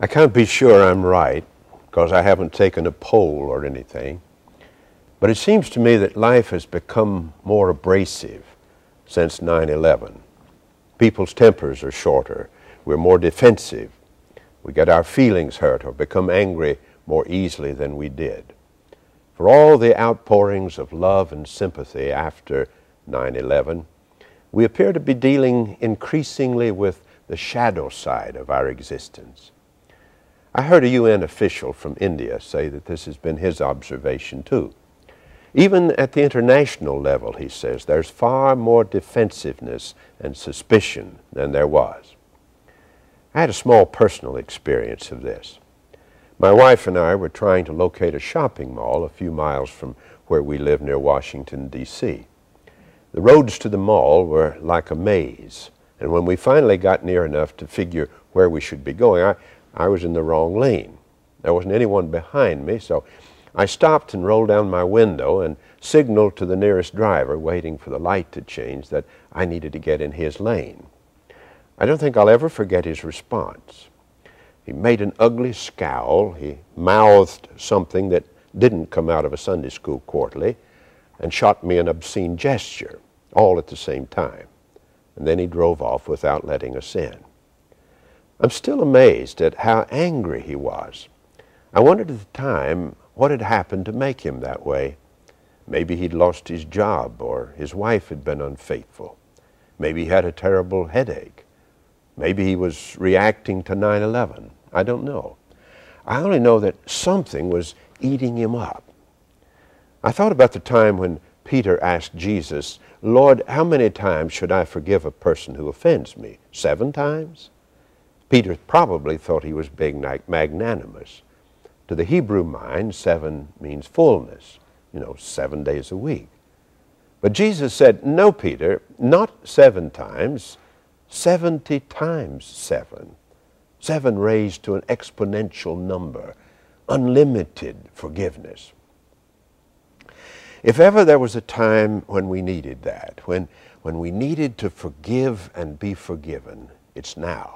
I can't be sure I'm right because I haven't taken a poll or anything, but it seems to me that life has become more abrasive since 9/11. People's tempers are shorter. We're more defensive. We get our feelings hurt or become angry more easily than we did. For all the outpourings of love and sympathy after 9/11, we appear to be dealing increasingly with the shadow side of our existence. I heard a UN official from India say that this has been his observation too. Even at the international level, he says, there's far more defensiveness and suspicion than there was. I had a small personal experience of this. My wife and I were trying to locate a shopping mall a few miles from where we live near Washington, D.C. The roads to the mall were like a maze, and when we finally got near enough to figure where we should be going, I was in the wrong lane. There wasn't anyone behind me, so I stopped and rolled down my window and signaled to the nearest driver waiting for the light to change that I needed to get in his lane. I don't think I'll ever forget his response. He made an ugly scowl. He mouthed something that didn't come out of a Sunday school quarterly and shot me an obscene gesture, all at the same time. And then he drove off without letting us in. I'm still amazed at how angry he was. I wondered at the time what had happened to make him that way. Maybe he'd lost his job, or his wife had been unfaithful. Maybe he had a terrible headache. Maybe he was reacting to 9/11. I don't know. I only know that something was eating him up. I thought about the time when Peter asked Jesus, "Lord, how many times should I forgive a person who offends me? 7 times?" Peter probably thought he was being magnanimous. To the Hebrew mind, 7 means fullness, 7 days a week. But Jesus said, "No, Peter, not 7 times, 70 times 7. 7 raised to an exponential number, unlimited forgiveness." If ever there was a time when we needed that, when we needed to forgive and be forgiven, it's now.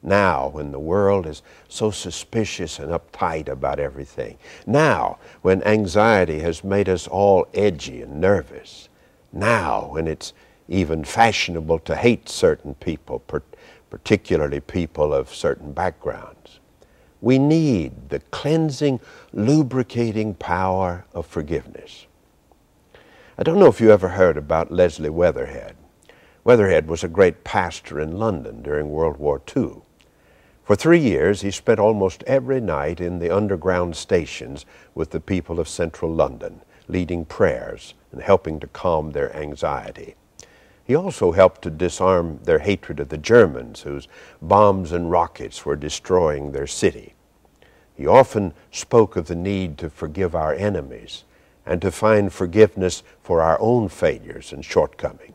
Now, when the world is so suspicious and uptight about everything. Now, when anxiety has made us all edgy and nervous. Now, when it's even fashionable to hate certain people, particularly people of certain backgrounds. We need the cleansing, lubricating power of forgiveness. I don't know if you ever heard about Leslie Weatherhead. Weatherhead was a great pastor in London during World War II. For 3 years, he spent almost every night in the underground stations with the people of central London, leading prayers and helping to calm their anxiety. He also helped to disarm their hatred of the Germans, whose bombs and rockets were destroying their city. He often spoke of the need to forgive our enemies and to find forgiveness for our own failures and shortcomings.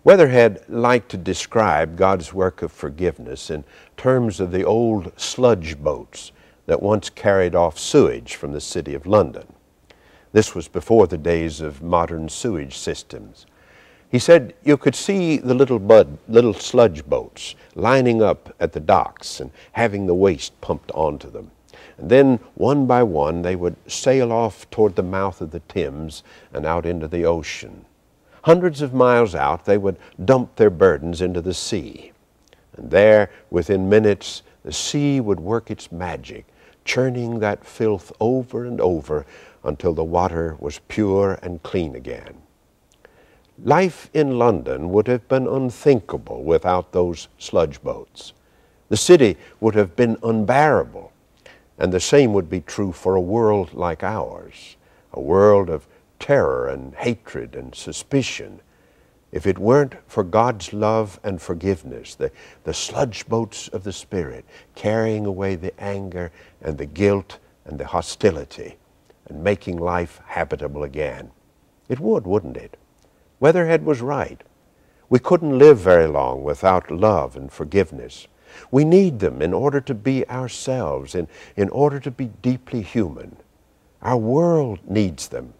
Weatherhead liked to describe God's work of forgiveness in terms of the old sludge boats that once carried off sewage from the city of London. This was before the days of modern sewage systems. He said you could see the little sludge boats lining up at the docks and having the waste pumped onto them. And then, one by one, they would sail off toward the mouth of the Thames and out into the ocean. Hundreds of miles out, they would dump their burdens into the sea. And there, within minutes, the sea would work its magic, churning that filth over and over until the water was pure and clean again. Life in London would have been unthinkable without those sludge boats. The city would have been unbearable, and the same would be true for a world like ours, a world of terror and hatred and suspicion. If it weren't for God's love and forgiveness, the sludge boats of the Spirit carrying away the anger and the guilt and the hostility and making life habitable again. It would, wouldn't it? Weatherhead was right. We couldn't live very long without love and forgiveness. We need them in order to be ourselves, in order to be deeply human. Our world needs them.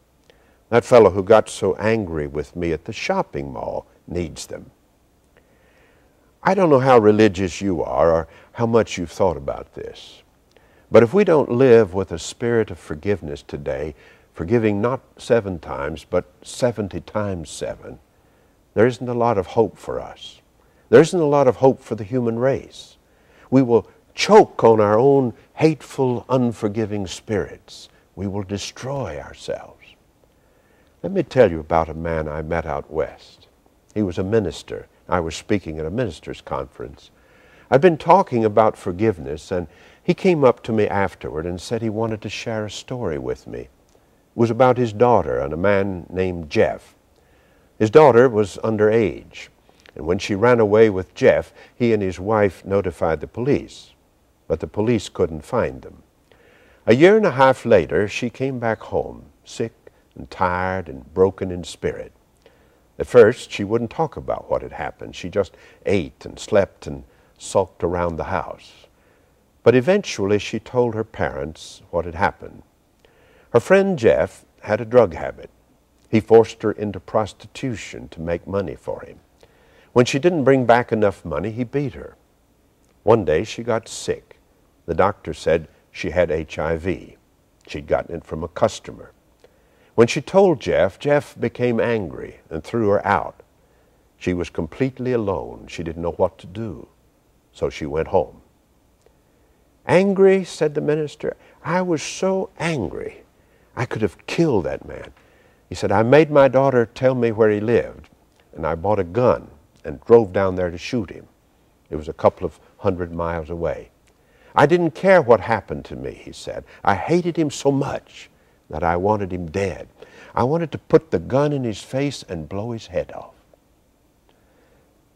That fellow who got so angry with me at the shopping mall needs them. I don't know how religious you are or how much you've thought about this, but if we don't live with a spirit of forgiveness today, forgiving not 7 times, but 70 times 7, there isn't a lot of hope for us. There isn't a lot of hope for the human race. We will choke on our own hateful, unforgiving spirits. We will destroy ourselves. Let me tell you about a man I met out west. He was a minister. I was speaking at a minister's conference. I'd been talking about forgiveness, and he came up to me afterward and said he wanted to share a story with me. It was about his daughter and a man named Jeff. His daughter was underage, and when she ran away with Jeff, he and his wife notified the police, but the police couldn't find them. A year and a half later, she came back home, sick and tired and broken in spirit. At first, she wouldn't talk about what had happened. She just ate and slept and sulked around the house. But eventually, she told her parents what had happened. Her friend Jeff had a drug habit. He forced her into prostitution to make money for him. When she didn't bring back enough money, he beat her. One day, she got sick. The doctor said she had HIV. She'd gotten it from a customer. When she told Jeff, Jeff became angry and threw her out. She was completely alone. She didn't know what to do, so she went home. Angry, said the minister. I was so angry. I could have killed that man. He said, I made my daughter tell me where he lived, and I bought a gun and drove down there to shoot him. It was a couple of 100 miles away. I didn't care what happened to me, he said. I hated him so much that I wanted him dead. I wanted to put the gun in his face and blow his head off.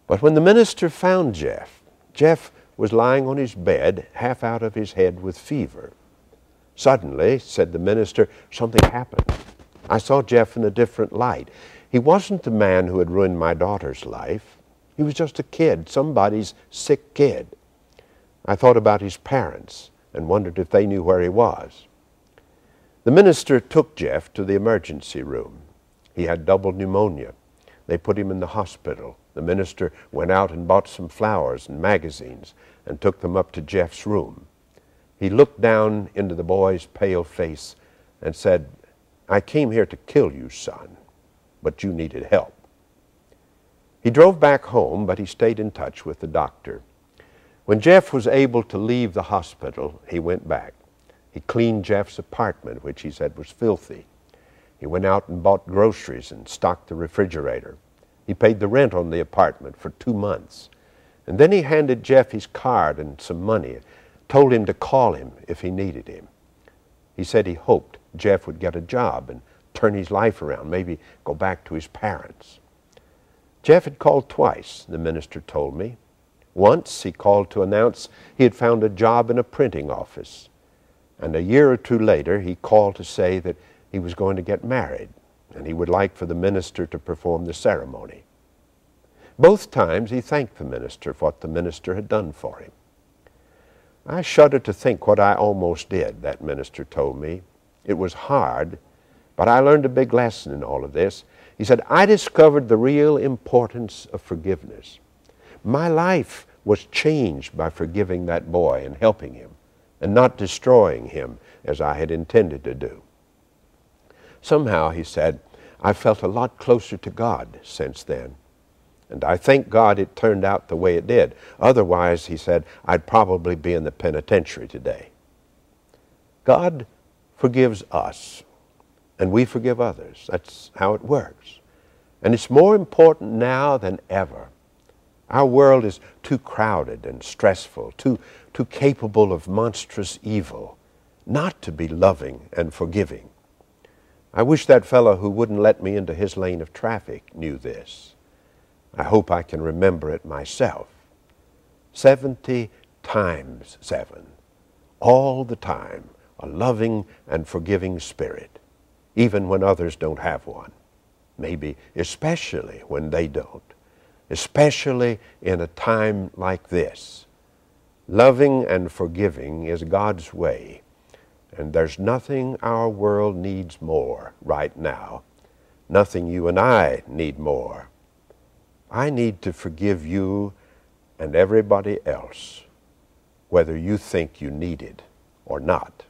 But when the minister found Jeff, Jeff was lying on his bed, half out of his head with fever. Suddenly, said the minister, something happened. I saw Jeff in a different light. He wasn't the man who had ruined my daughter's life. He was just a kid, somebody's sick kid. I thought about his parents and wondered if they knew where he was. The minister took Jeff to the emergency room. He had double pneumonia. They put him in the hospital. The minister went out and bought some flowers and magazines and took them up to Jeff's room. He looked down into the boy's pale face and said, I came here to kill you, son, but you needed help. He drove back home, but he stayed in touch with the doctor. When Jeff was able to leave the hospital, he went back. He cleaned Jeff's apartment, which he said was filthy. He went out and bought groceries and stocked the refrigerator. He paid the rent on the apartment for 2 months. And then he handed Jeff his card and some money, told him to call him if he needed him. He said he hoped Jeff would get a job and turn his life around, maybe go back to his parents. Jeff had called twice, the minister told me. Once he called to announce he had found a job in a printing office. And a year or 2 later, he called to say that he was going to get married, and he would like for the minister to perform the ceremony. Both times he thanked the minister for what the minister had done for him. I shudder to think what I almost did, that minister told me. It was hard, but I learned a big lesson in all of this. He said, I discovered the real importance of forgiveness. My life was changed by forgiving that boy and helping him, and not destroying him as I had intended to do. Somehow, he said, I felt a lot closer to God since then. And I thank God it turned out the way it did. Otherwise, he said, I'd probably be in the penitentiary today. God forgives us, and we forgive others. That's how it works. And it's more important now than ever. Our world is too crowded and stressful, too capable of monstrous evil, not to be loving and forgiving. I wish that fellow who wouldn't let me into his lane of traffic knew this. I hope I can remember it myself. 70 times 7, all the time, a loving and forgiving spirit, even when others don't have one. Maybe especially when they don't. Especially in a time like this. Loving and forgiving is God's way, and there's nothing our world needs more right now. Nothing you and I need more. I need to forgive you and everybody else, whether you think you need it or not.